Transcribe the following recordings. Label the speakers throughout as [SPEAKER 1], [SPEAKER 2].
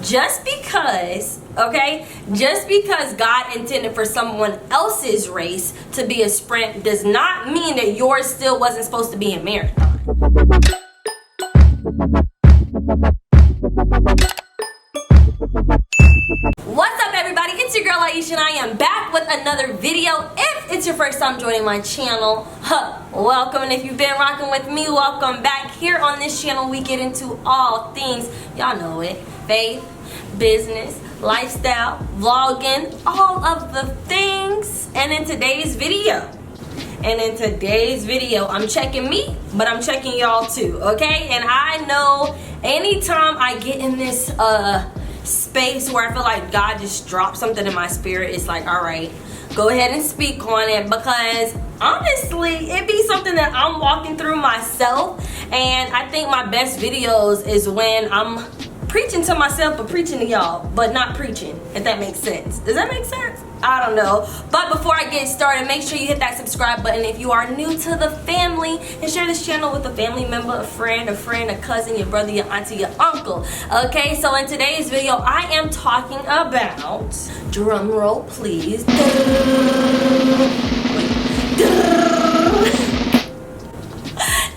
[SPEAKER 1] just because, okay, just because God intended for someone else's race to be a sprint does not mean that yours still wasn't supposed to be a marathon. What's up, everybody? It's your girl Aisha and I am back with another video. If it's your first time joining my channel, welcome. And if you've been rocking with me, welcome back. Here on this channel we get into all things, y'all know it, faith, business, lifestyle, vlogging, all of the things. And in today's video, I'm checking me, but I'm checking y'all too, okay? And I know anytime I get in this space where I feel like God just dropped something in my spirit, it's like, all right, go ahead and speak on it, because honestly it be something that I'm walking through myself. And I think my best videos is when I'm preaching to myself but preaching to y'all, but not preaching, if that makes sense. Does that make sense? I don't know. But before I get started, make sure you hit that subscribe button if you are new to the family, and share this channel with a family member, a friend, a cousin, your brother, your auntie, your uncle. Okay, so in today's video I am talking about, drum roll please,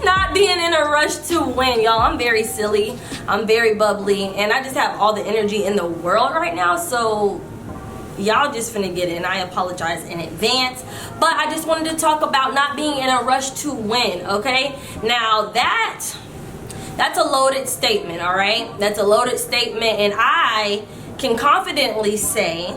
[SPEAKER 1] not being in a rush to win. Y'all, I'm very silly, I'm very bubbly, and I just have all the energy in the world right now, so y'all just finna get it, and I apologize in advance. But I just wanted to talk about not being in a rush to win, okay? Now that's a loaded statement, all right? That's a loaded statement, and I can confidently say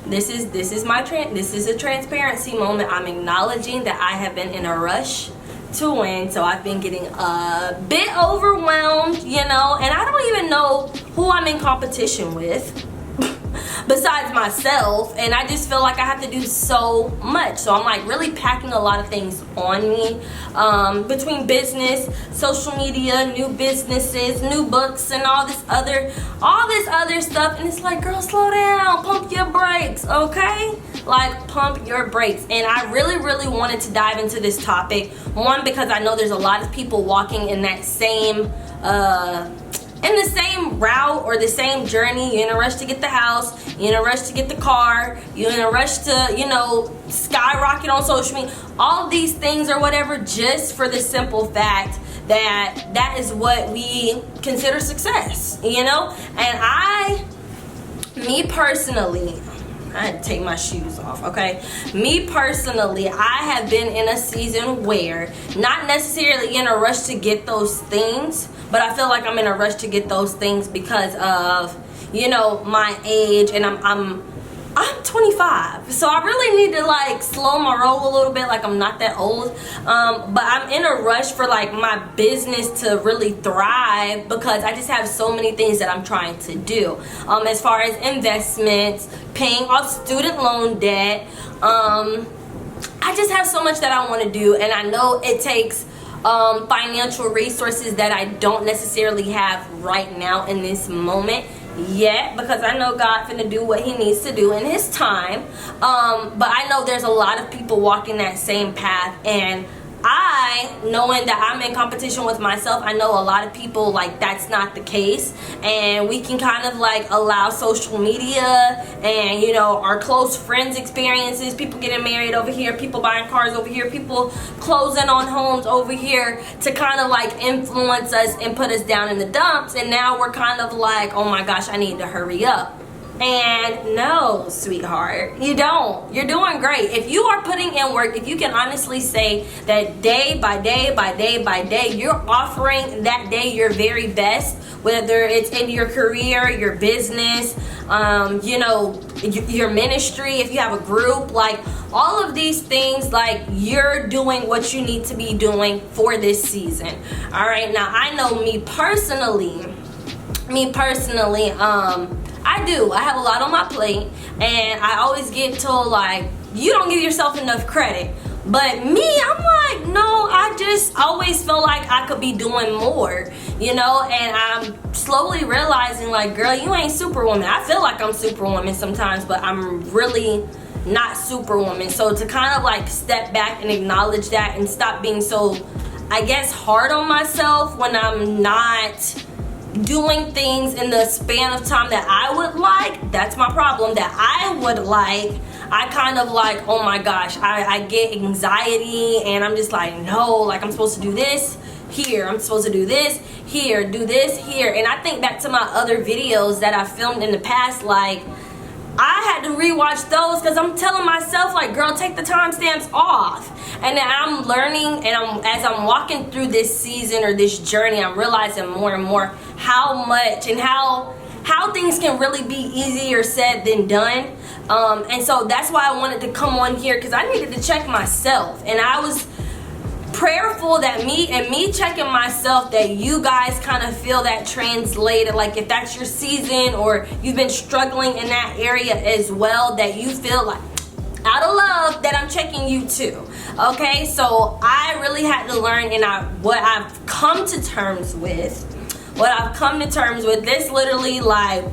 [SPEAKER 1] this is a transparency moment. I'm acknowledging that I have been in a rush to win, so I've been getting a bit overwhelmed, you know, and I don't even know who I'm in competition with besides myself, and I just feel like I have to do so much. So I'm like really packing a lot of things on me, between business, social media, new businesses, new books, and all this other stuff. And it's like, girl, slow down, pump your brakes, okay? Like, pump your brakes. And I really wanted to dive into this topic, one, because I know there's a lot of people walking in that same in the same route or the same journey. You're in a rush to get the house, you're in a rush to get the car, you're in a rush to, you know, skyrocket on social media, all of these things or whatever, just for the simple fact that that is what we consider success, you know. And me personally, I had to take my shoes off, okay? Me personally, I have been in a season where, not necessarily in a rush to get those things, but I feel like I'm in a rush to get those things because of, you know, my age, and I'm 25, so I really need to like slow my roll a little bit. Like, I'm not that old, but I'm in a rush for like my business to really thrive, because I just have so many things that I'm trying to do, as far as investments, paying off student loan debt. I just have so much that I want to do, and I know it takes financial resources that I don't necessarily have right now in this moment yet, because I know God finna do what he needs to do in his time. But I know there's a lot of people walking that same path, and knowing that I'm in competition with myself, I know a lot of people, like, that's not the case, and we can kind of like allow social media and, you know, our close friends' experiences, people getting married over here, people buying cars over here, people closing on homes over here, to kind of like influence us and put us down in the dumps. And now we're kind of like, oh my gosh, I need to hurry up. And no, sweetheart, you don't. You're doing great. If you are putting in work, if you can honestly say that day by day, you're offering that day your very best, whether it's in your career, your business, you know, your ministry, if you have a group, like all of these things, like you're doing what you need to be doing for this season. All right, now I know me personally, I have a lot on my plate, and I always get told, like, you don't give yourself enough credit. But me, I'm like, no, I just always feel like I could be doing more, you know. And I'm slowly realizing, like, girl, you ain't Superwoman. I feel like I'm Superwoman sometimes, but I'm really not Superwoman. So to kind of like step back and acknowledge that, and stop being so, I guess, hard on myself when I'm not doing things in the span of time that I would like. That's my problem, that I would like. I kind of like, oh my gosh, I get anxiety, and I'm just like, no, like I'm supposed to do this here, I'm supposed to do this here, do this here. And I think back to my other videos that I filmed in the past, like I had to rewatch those because I'm telling myself, like, girl, take the timestamps off. And then I'm learning, and as I'm walking through this season or this journey, I'm realizing more and more how much and how things can really be easier said than done. And so that's why I wanted to come on here, because I needed to check myself. And I was prayerful that me checking myself, that you guys kind of feel that translated, like if that's your season or you've been struggling in that area as well, that you feel like out of love that I'm checking you too. Okay, so I really had to learn, and what I've come to terms with, this literally like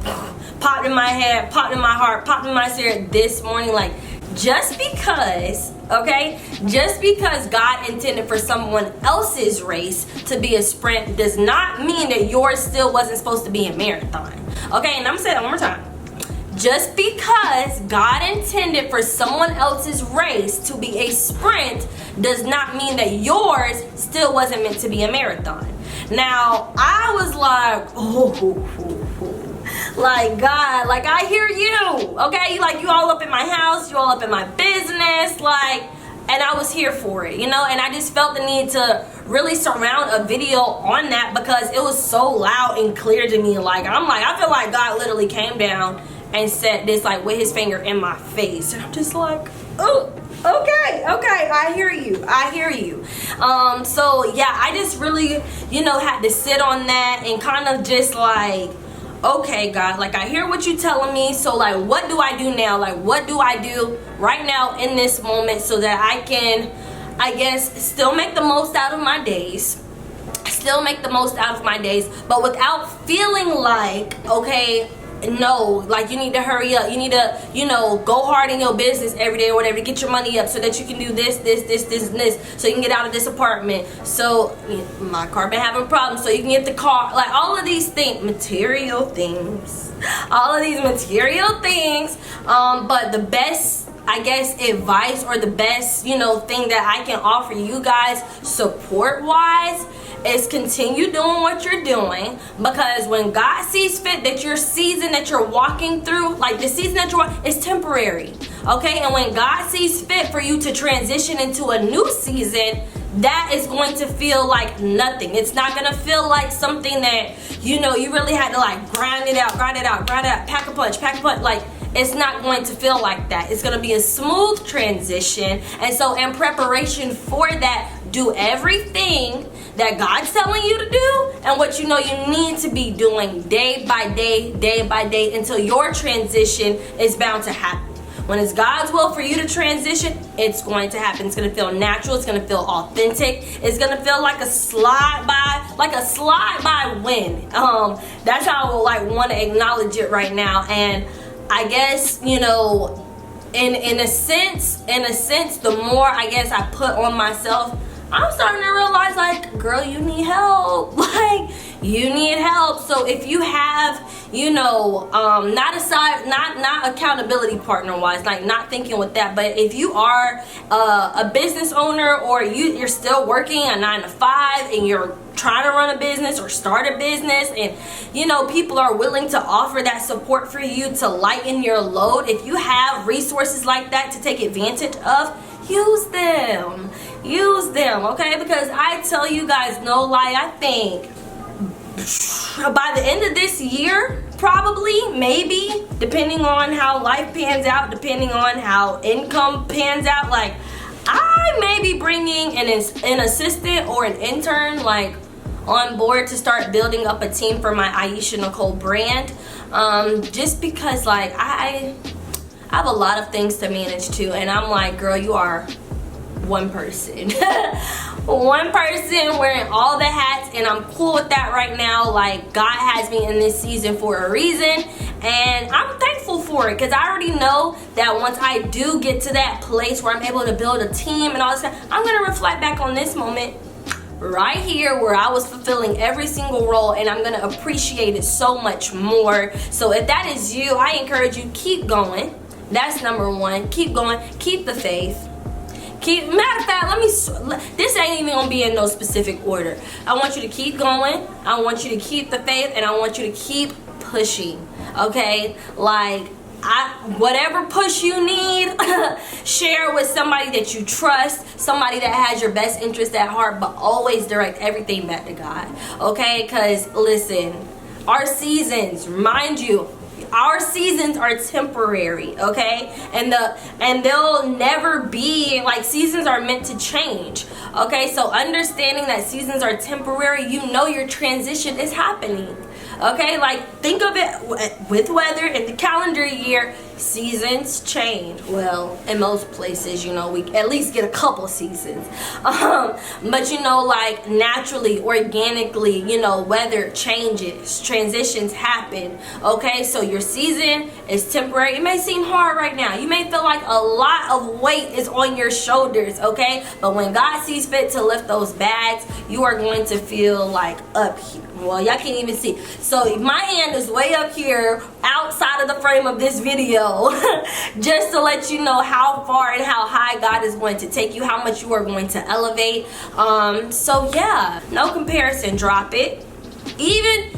[SPEAKER 1] popped in my head, popped in my heart, popped in my spirit this morning. Like, just because God intended for someone else's race to be a sprint does not mean that yours still wasn't supposed to be a marathon. Okay, and I'm gonna say that one more time. Just because God intended for someone else's race to be a sprint does not mean that yours still wasn't meant to be a marathon. Now, I was like, like, God, like, I hear you, okay? Like, you all up in my house, you all up in my business, like, and I was here for it, you know? And I just felt the need to really surround a video on that because it was so loud and clear to me. Like, I feel like God literally came down and said this, like, with his finger in my face. And I'm just like, oh, okay, I hear you. So yeah, I just really, had to sit on that and kind of just like, okay, God, like, I hear what you're telling me. So, like, what do I do now? Like, what do I do right now in this moment so that I can, I guess, still make the most out of my days, but without feeling like, okay, no, like, you need to hurry up, you need to, go hard in your business every day or whatever to get your money up so that you can do this, and this, so you can get out of this apartment, so my car been having problems, so you can get the car, like, all of these things, material things, but the best, I guess, advice, or the best, thing that I can offer you guys support wise is continue doing what you're doing, because when God sees fit that your season that you're walking through, like the season that you're walking, is temporary, okay? And when God sees fit for you to transition into a new season, that is going to feel like nothing. It's not gonna feel like something that, you really had to like grind it out, pack a punch, like, it's not going to feel like that. It's gonna be a smooth transition. And so in preparation for that, do everything that God's telling you to do and what you need to be doing day by day until your transition is bound to happen. When it's God's will for you to transition, it's going to happen. It's going to feel natural. It's going to feel authentic. It's going to feel like a slide by win. That's how I would like want to acknowledge it right now. And I guess, in a sense, the more I guess I put on myself, I'm starting to realize, like, girl, you need help. Like, you need help. So if you have, not accountability partner wise, like not thinking with that, but if you are a business owner, or you're still working a 9 to 5 and you're trying to run a business or start a business, and people are willing to offer that support for you to lighten your load, if you have resources like that to take advantage of, use them, okay? Because I tell you guys, no lie, I think by the end of this year, probably, maybe, depending on how life pans out, depending on how income pans out, like, I may be bringing an assistant or an intern, like, on board to start building up a team for my Aisha Nicole brand, just because, like, I have a lot of things to manage too, and I'm like, girl, you are one person wearing all the hats, and I'm cool with that right now. Like, God has me in this season for a reason, and I'm thankful for it, because I already know that once I do get to that place where I'm able to build a team and all this stuff, I'm gonna reflect back on this moment right here where I was fulfilling every single role, and I'm gonna appreciate it so much more. So if that is you, I encourage you, keep going. That's number one. Keep going. Keep the faith. Matter of fact, this ain't even gonna be in no specific order. I want you to keep going. I want you to keep the faith, and I want you to keep pushing. Okay, like whatever push you need, share with somebody that you trust, somebody that has your best interest at heart, but always direct everything back to God. Okay, because listen, our seasons, mind you, our seasons are temporary, okay? And they'll never be, like, seasons are meant to change, okay? So understanding that seasons are temporary, you know your transition is happening, okay? Like, think of it with weather in the calendar year. Seasons change. Well, in most places, you know, we at least get a couple seasons. But you know, like naturally, organically, you know, weather changes, transitions happen. Okay, so your season is temporary. It may seem hard right now. You may feel like a lot of weight is on your shoulders, okay? But when God sees fit to lift those bags, you are going to feel like up here. Well, y'all can't even see. So my hand is way up here outside of the frame of this video just to let you know how far and how high God is going to take you, how much you are going to elevate. So yeah, no comparison, drop it. Even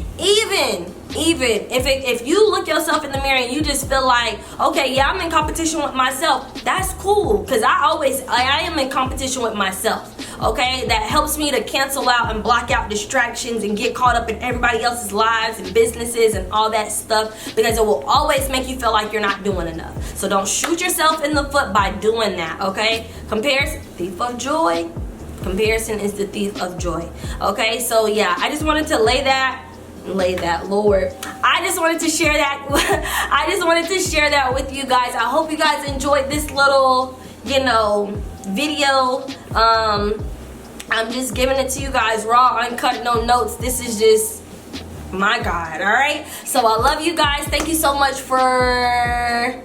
[SPEAKER 1] if you look yourself in the mirror and you just feel like, okay, yeah, I'm in competition with myself, that's cool, because I am in competition with myself. Okay, that helps me to cancel out and block out distractions and get caught up in everybody else's lives and businesses and all that stuff, because it will always make you feel like you're not doing enough. So don't shoot yourself in the foot by doing that, okay? Comparison, thief of joy. Comparison is the thief of joy. Okay, so yeah, I just wanted to lay that, Lord. I just wanted to share that. I just wanted to share that with you guys. I hope you guys enjoyed this little, you know, video. I'm just giving it to you guys raw, uncut, no notes. This is just my God. All right, so I love you guys. Thank you so much for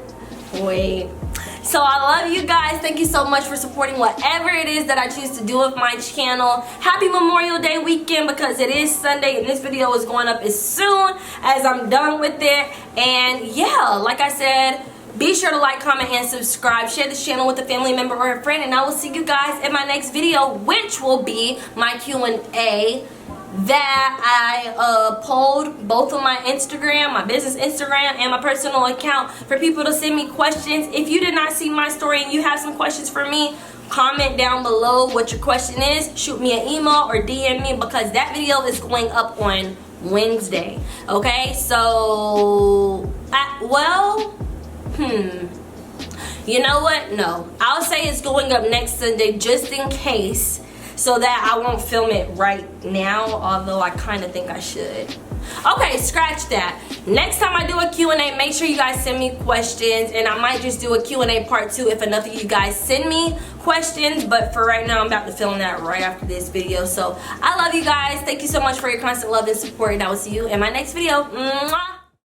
[SPEAKER 1] So I love you guys. Thank you so much for supporting whatever it is that I choose to do with my channel. Happy Memorial Day weekend, because it is Sunday and this video is going up as soon as I'm done with it. And yeah, like I said, be sure to like, comment, and subscribe. Share this channel with a family member or a friend, and I will see you guys in my next video, which will be my Q&A that I polled both on my Instagram, my business Instagram, and my personal account for people to send me questions. If you did not see my story and you have some questions for me, comment down below what your question is. Shoot me an email or DM me, because that video is going up on Wednesday. Okay, so you know what? No, I'll say it's going up next Sunday just in case, so that I won't film it right now, although I kind of think I should. Okay, scratch that. Next time I do a Q&A, make sure you guys send me questions, and I might just do a Q&A part 2 if enough of you guys send me questions. But for right now, I'm about to film that right after this video. So I love you guys. Thank you so much for your constant love and support, and I will see you in my next video. Mwah!